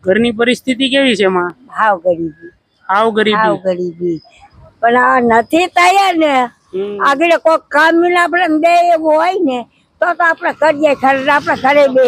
ઘરની પરિસ્થિતિ કેવી છે માં? હાવ ગરીબી, હાવ હાવ ગરીબી. ગરીબી. પણ આ નથી તૈયાર ને આગળ કોઈ કામ આપણે દે એવું હોય ને તો આપણે કરીએ ખર્ચ, આપણે ઘરે બે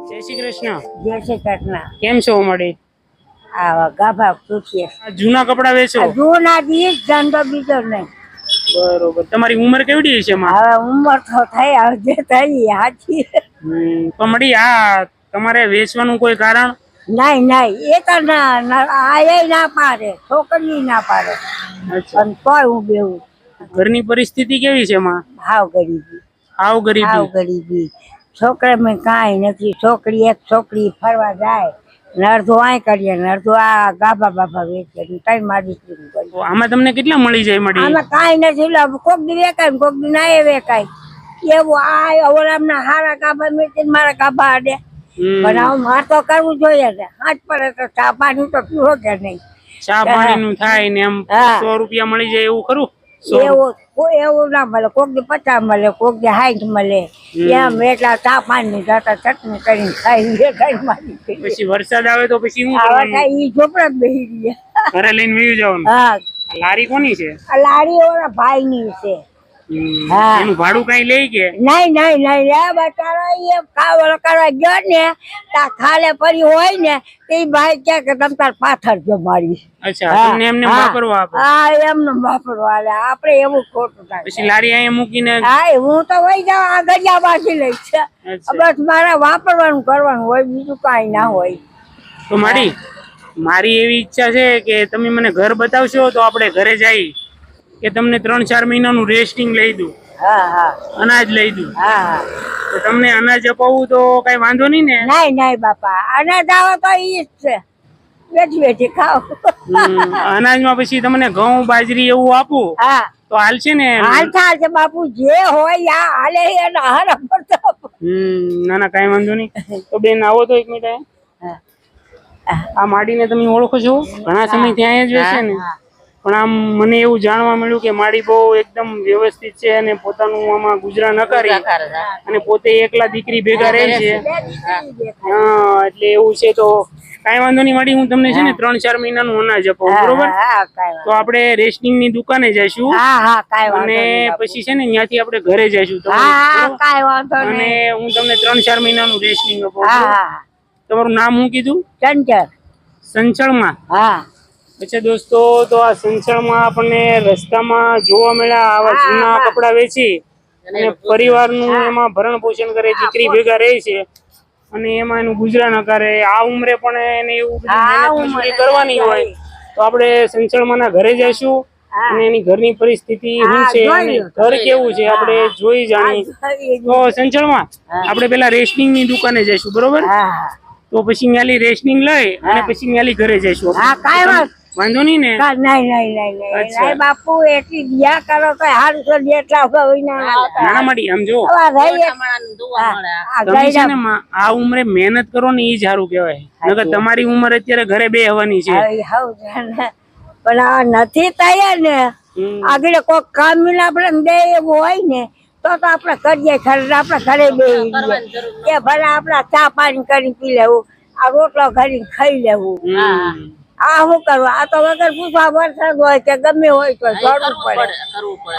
જય શ્રી કૃષ્ણ. જે છે ઘટના કેમ છો મળી? આવા ગાભા પૂછીએ આ જૂના કપડા વેચો? જૂના દી ધંધો બીજો નહીં. બરોબર. તમારી ઉંમર કેવડી છે માં? હવે ઉંમર તો થઈ આવજે થઈ સાચી. તો મળી આ તમારે વેચવાનું કોઈ કારણ? નહીં નહીં એ તો ના પાડે, છોકરી ના પાડે. પણ તોય હું બેવું. ઘરની પરિસ્થિતિ કેવી છે માં? હાવ ગરીબી, હાવ હાવ ગરીબી. ગરીબી. છોકરા મેં કાંઈ નથી. છોકરી એક છોકરી ફરવા જાય ને અડધું આય કરીએ ને અડધું આ ગાભા બાભા વેચે ને કઈ મારી દીકરી કરી. તો આમાં તમને કેટલા મળી જાય મળી? આમાં કાંઈ નથી. કોક દી વેકાય કોક દી ના વેકાય એવું. આ ઓલામના હારા ગાભા વેચે મારા ગાભા આડે. પણ આવું મારે તો કરવું જોઈએ ને. હાથ પડે તો ચા પાણી તો પીવો કે નહીં. ચા પાણી નું થાય ને એમ 100 રૂપિયા મળી જાય એવું ખરું? એવું ના મળે. કોક દી 50 મળે, કોક દી 60 મળે. એમ એટલા ચા પાણી જતા ચટણી કરીને ખાઈ મારી. પછી વરસાદ આવે તો પછી શું આવા કરવાનું? ઈ ઝોપડા જ બેસી ગયા. ઘરે લઈને વયું જવાનું? હા, આ લારી કોની છે? આ લારી ઓલા ભાઈ ની છે. હા. એનું ભાડું કઈ લે કે? નહીં નહીં નહીં એ બચારો એ કાવળ કરવા ગયો ને તા ખાલે પડી હોય ને તે ભાઈ ક્યાં કે તમ તાર પાથર જો મારી. અચ્છા, તમને એમને વાપરવા આપે? હા, એમને વાપરવા આલે. આપણે એવું ખોટું થાય. પછી લારી અહીંયા મૂકીને? હા, હું તો વહી જાઉં આ ગડિયા બાકી લઈશ. બસ મારે વાપરવાનું કરવાનું હોય, બીજું કાંઈ ના હોય. તો મારી એવી ઈચ્છા છે કે તમે મને ઘર બતાવશો તો આપણે ઘરે જઈ કે તમને 3-4 મહિનાનું રેસ્ટિંગ લઈ દઉં, હા હા અનાજ લઈ દઉં. હા. તો તમને અનાજ અપાવું તો કઈ વાંધો નહીં ને? નહીં નહીં બાપા, અનાજ આવે તો ઈ જ છે. બેઠી બેઠી ખાઓ. અનાજમાં પછી તમને ઘઉં બાજરી એવું આપું હા તો હાલશે ને? હાલ છે બાપુ, જે હોય આ હાલે એના હારા પડતા. ના ના કઈ વાંધો નહીં. તો બેન આવો તો 1 મિનિટ અહીંયા. આ માડીને તમે ઓળખો છો? ઘણા સમયથી અહીંયા જ બેસે ને. પણ આમ મને એવું જાણવા મળ્યું કે માડી બહુ એકદમ વ્યવસ્થિત છે અને પોતાનું આમાં ગુજરાન નકારી અને પોતે એકલા દીકરી ભેગા રહે છે. હા, એટલે એવું છે. તો કઈ વાંધો નહીં માડી, હું તમને છે ને 3-4 મહિનાનું અનાજ અપાવું, બરોબર? તો આપણે રેશનિંગ ની દુકાને જઈશું અને પછી છે ને ત્યાંથી આપણે ઘરે જઈશું અને હું તમને 3-4 મહિનાનું રેશનિંગ અપાવું. તમારું નામ શું કીધું? સંચળમાં. હા. અચ્છા દોસ્તો, તો આ સંચળમાં આપણને રસ્તામાં જોવા મળ્યા આવા જૂના કપડા વેચી અને પરિવારનું એમાં ભરણ પોષણ કરે, દીકરી ભેગા રહે છે અને એમાં એનું ગુજરાન કરે. આ ઉંમરે પણ એને એવું બધું મહેનત મજૂરી કરવાની હોય તો આપણે સંચળમાંના ઘરે જઈશું અને એની ઘરની પરિસ્થિતિ શું છે અને ઘર કેવું છે આપણે જોઈ જાણી. તો સંચળમાં આપણે પેલા રેશનિંગ ની દુકાને જઈશું, બરોબર? તો પછી ન્યાલી રેશનિંગ લઈ અને પછી ન્યાલી ઘરે જઈશું. વાંધો નહીં ને? નહીં બાપુ, એટલી દિયા કરો તો હારું તો એટલા નાના માડી આમ જો તમે છે ને આ ઉંમરે મહેનત કરો ને એ જ સારું કહેવાય. નકર તમારી ઉંમર અત્યારે ઘરે બે હવાની છે. પણ આ નથી તૈયાર ને આગળ કોઈ કામ આપણે દે એવું હોય ને તો આપણે કરીએ ખર્ચ, આપણે ઘરે બે કે ભલે આપડા ચા પાણી કરી પી લેવું, આ રોટલો ઘડી ખાઈ લેવું. આ શું કરવું? આ તો વગર પૂછવા વરસાદ હોય કે ગમે હોય તો કરવું પડે.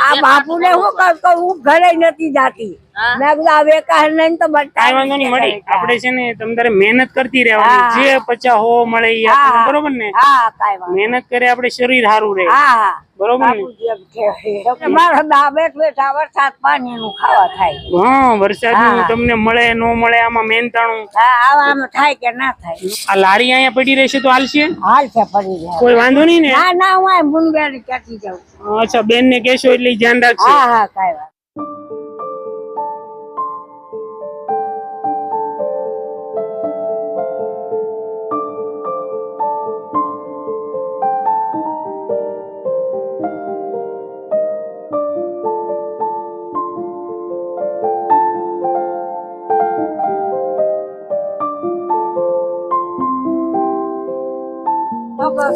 આ બાપુ ને શું કરતો, હું ઘરે નથી જાતી. મેં બધા વેકાર નહીં તો કાંઈ વાંધો નહીં મળી. આપણે છે ને તમારે મહેનત કરતી રહેવાની. જે 50 મળે એ આપણને, બરોબર ને? મહેનત કરે આપણે શરીર સારું રહે, બરોબર ને? મારા વરસાદ પાણી નું ખાવા થાય. હા, વરસાદ નું તમને મળે ન મળે આમાં મહેનતાણું આમાં થાય કે ના થાય. આ લારી અહીંયા પડી રહેશે તો હાલશે? હાલશે પડી જાય, કોઈ વાંધો નહીં ને? ના ના, હું મુંબઈ ચટી જાઉં. અચ્છા, બેન ને કહેશો એટલે ધ્યાન રાખશે. હા હા, કાંઈ વાત.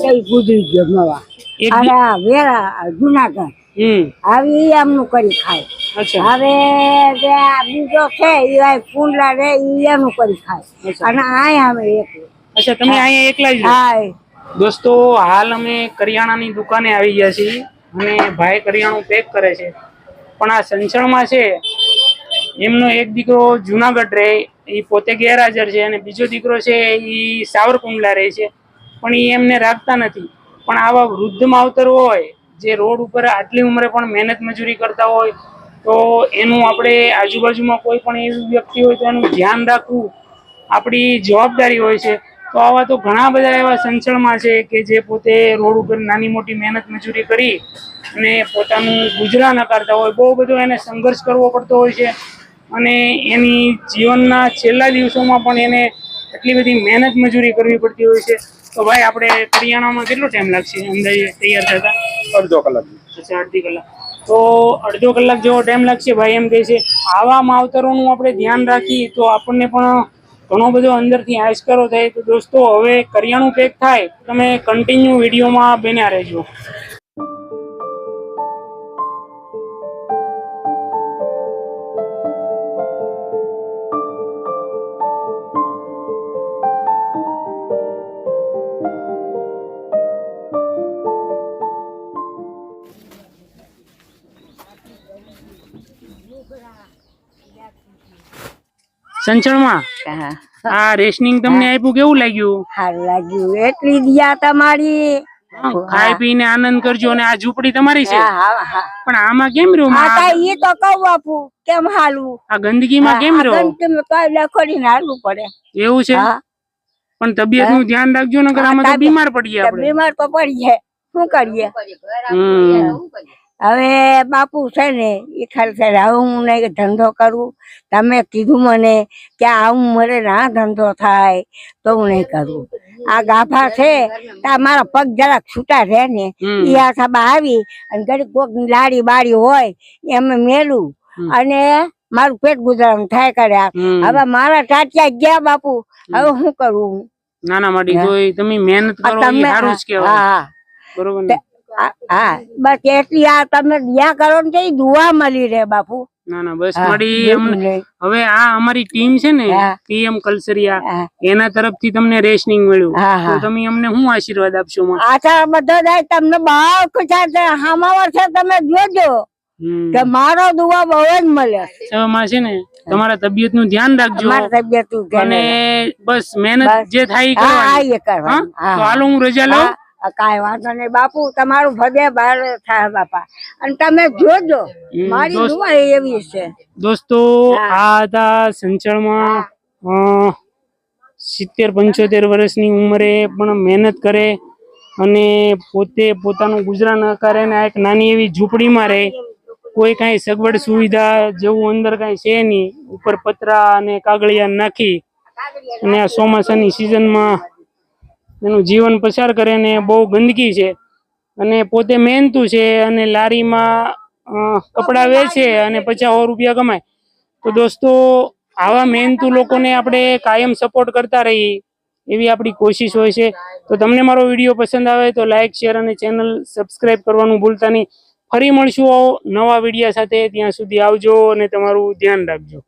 કઈ ગુજરી ગયો નવા એક અરે આ વેરા જુનાગઢ આવી એમનું કરી ખાય અચ્છા હવે જે આ બીજો છે એ કુંડલા રે ઈ એનું કરી ખાય અને આ અમે એકલું અચ્છા તમે અહીંયા એકલા જ રહો? હા દોસ્તો હાલ અમે કરિયાણાની દુકાને આવી ગયા છીએ અને ભાઈ કરિયાણું પેક કરે છે પણ આ સંચળમાં છે એમનો એક દીકરો જુનાગઢ રહે એ પોતે ગેરહાજર છે અને બીજો દીકરો છે એ સાવરકુંડલા રહે છે પણ એ એમને રાખતા નથી પણ આવા વૃદ્ધ માવતર હોય જે રોડ ઉપર આટલી ઉંમરે પણ મહેનત મજૂરી કરતા હોય તો એનું આપણે આજુબાજુમાં કોઈ પણ એવી વ્યક્તિ હોય તો એનું ધ્યાન રાખવું આપણી જવાબદારી હોય છે તો આવા તો ઘણા બધા એવા સંચળમાં છે કે જે પોતે રોડ ઉપર નાની મોટી મહેનત મજૂરી કરી અને પોતાનું ગુજરાન કરતા હોય બહુ બધો એને સંઘર્ષ કરવો પડતો હોય છે અને એની જીવનના છેલ્લા દિવસોમાં પણ એને એટલી બધી મહેનત મજૂરી કરવી પડતી હોય છે તો ભાઈ આપણે કરિયાણામાં કેટલો ટાઈમ લાગશે અંદાજે તૈયાર થતા? અડધો કલાક. અચ્છા અડધી કલાક તો અડધો કલાક જેવો ટાઈમ લાગશે ભાઈ એમ કહે છે આવા માવતરોનું આપણે ધ્યાન રાખીએ તો આપણને પણ ઘણો બધો અંદરથી આશ્ચર્ય થાય તો દોસ્તો હવે કરિયાણું પેક થાય તમે કન્ટિન્યુ વિડીયોમાં બન્યા રહેજો. સંચળમાં આ રેશનિંગ તમને આપ્યું કેવું લાગ્યું? સારું લાગ્યું એટલી દિયા તમારી ખાઈ પીને આનંદ કરજો અને આ ઝૂંપડી તમારી છે પણ આમાં કેમ રહ્યો ઈ તો કહું બાપુ કેમ હાલવું આ ગંદકીમાં કેમ રહ્યો તમે કઈ લખોડીને હાલવું પડે એવું છે પણ તબિયત નું ધ્યાન રાખજો ને આમાં તો બીમાર પડીએ આપણે. બીમાર તો પડીએ શું કરીએ હવે બાપુ છે ને એ ખાલી હવે હું નહીં ધંધો કરું તમે કીધું મને કે આવું મરે ના ધંધો થાય તો હું નહીં કરું આ ગાભા છે મારા પગ જરાક છૂટા રહે ને એ આ સાબા આવી અને ઘડી કોક લાડી બાડી હોય એમ મેલું અને મારું પેટ ગુજારણ થાય કર્યા હવે મારા ટાટિયા ગયા બાપુ હવે શું કરું? ના ના માડી કોઈ તમે મહેનત કરો એ સારું જ કહેવાય બરોબર ને? હા બસ એટલી આ તમે દયા કરો ને કઈ દુઆ મળી રહે બાપુ. ના ના બસ મારી હવે આ અમારી ટીમ છે ને પીએમ કલસરિયા એના તરફથી તમને રેશનિંગ મળ્યું તો તમે અમને શું આશીર્વાદ આપશો? આછા બધો તમને બહુ ખુશ હામાવર છે તમે જોજો કે મારો દુઆ બહુ જ મળે છે ને તમારા તબિયત નું ધ્યાન રાખજો અને બસ મહેનત જે થાય એ કરવાની. તો હાલો હું રજા લઉં. કઈ વાંધો નહીં બાપુ તમારું ભગે બહાર થાય બાપા અને તમે જોજો મારી દુઆ એવી છે. દોસ્તો આ હતા સંચળમાં 70-75 વર્ષની ઉંમરે પણ મહેનત કરે અને પોતે પોતાનું ગુજરાન કરે ને એક નાની એવી ઝૂંપડીમાં રહે કોઈ કાંઈ સગવડ સુવિધા જેવું અંદર કાંઈ છે નહીં ઉપર પતરા અને કાગળિયા નાખી અને આ ચોમાસાની સિઝનમાં એનું જીવન પસાર કરે ને બહુ ગંદકી છે અને પોતે મહેનતું છે અને લારીમાં કપડાં વેચે અને 50-100 રૂપિયા કમાય. તો દોસ્તો આવા મહેનતુ લોકોને આપણે કાયમ સપોર્ટ કરતા રહીએ એવી આપણી કોશિશ હોય છે. તો તમને મારો વિડીયો પસંદ આવે તો લાઈક શેર અને ચેનલ સબસ્ક્રાઈબ કરવાનું ભૂલતા નહીં. ફરી મળશું નવા વિડીયો સાથે. ત્યાં સુધી આવજો અને તમારું ધ્યાન રાખજો.